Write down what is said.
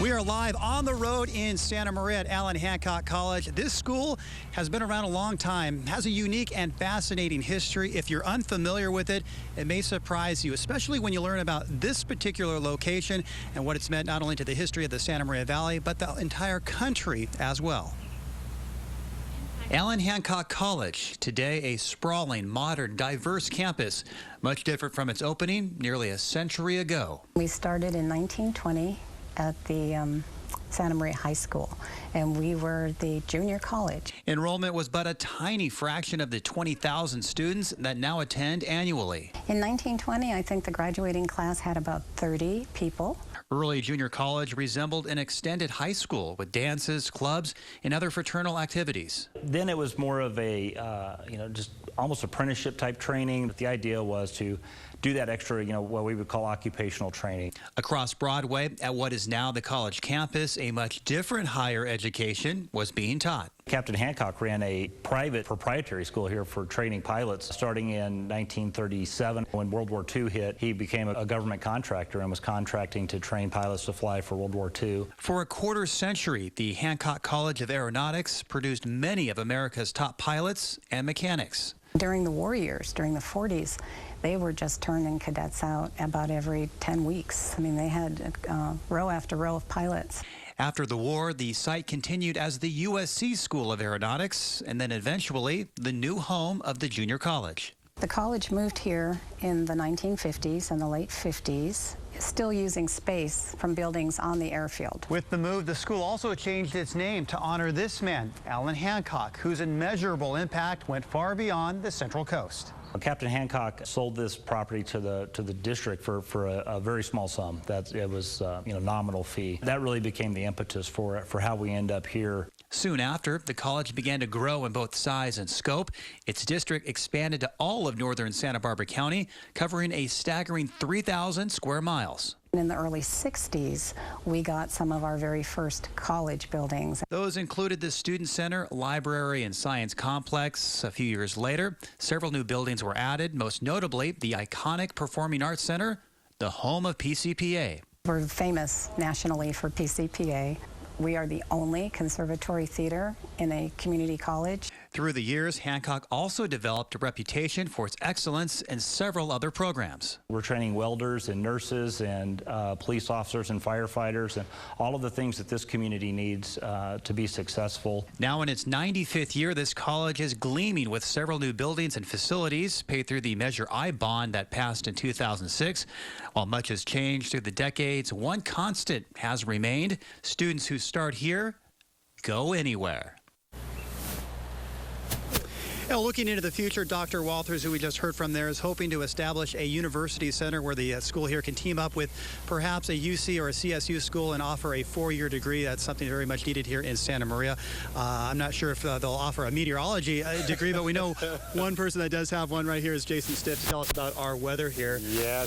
We are live on the road in Santa Maria at Allan Hancock College. This school has been around a long time, has a unique and fascinating history. If you're unfamiliar with it, it may surprise you, especially when you learn about this particular location and what it's meant not only to the history of the Santa Maria Valley, but the entire country as well. Allan Hancock College, today a sprawling, modern, diverse campus, much different from its opening nearly a century ago. We started in 1920 at the Santa Maria High School, and we were the junior college. Enrollment was but a tiny fraction of the 20,000 students that now attend annually. In 1920, I think the graduating class had about 30 people. Early junior college resembled an extended high school with dances, clubs, and other fraternal activities. Then it was more of a, just almost apprenticeship type training. The idea was to do that extra, what we would call occupational training. Across Broadway, at what is now the college campus, a much different higher education was being taught. Captain Hancock ran a private proprietary school here for training pilots starting in 1937. When World War II hit, he became a government contractor and was contracting to train pilots to fly for World War II. For a quarter century, the Hancock College of Aeronautics produced many of America's top pilots and mechanics. During the war years, during the 40s, they were just turning cadets out about every 10 weeks. I mean, they had row after row of pilots. After the war, the site continued as the USC School of Aeronautics, and then eventually the new home of the junior college. The college moved here in the 1950s and the late 50s, still using space from buildings on the airfield. With the move, the school also changed its name to honor this man, Allan Hancock, whose immeasurable impact went far beyond the Central Coast. Captain Hancock sold this property to the district for a very small sum. It was nominal fee. That really became the impetus for how we end up here. Soon after, the college began to grow in both size and scope. Its district expanded to all of northern Santa Barbara County, covering a staggering 3,000 square miles. In the early 60s, we got some of our very first college buildings. Those included the Student Center, Library, and Science Complex. A few years later, several new buildings were added, most notably the iconic Performing Arts Center, the home of PCPA. We're famous nationally for PCPA. We are the only conservatory theater in a community college. Through the years, Hancock also developed a reputation for its excellence in several other programs. We're training welders and nurses and police officers and firefighters and all of the things that this community needs to be successful. Now in its 95th year, this college is gleaming with several new buildings and facilities paid through the Measure I bond that passed in 2006. While much has changed through the decades, one constant has remained: students who start here go anywhere. Now, looking into the future, Dr. Walters, who we just heard from there, is hoping to establish a university center where the school here can team up with perhaps a UC or a CSU school and offer a four-year degree. That's something very much needed here in Santa Maria. I'm not sure if they'll offer a meteorology degree, but we know one person that does have one right here is Jason Stiff to tell us about our weather here. Yes,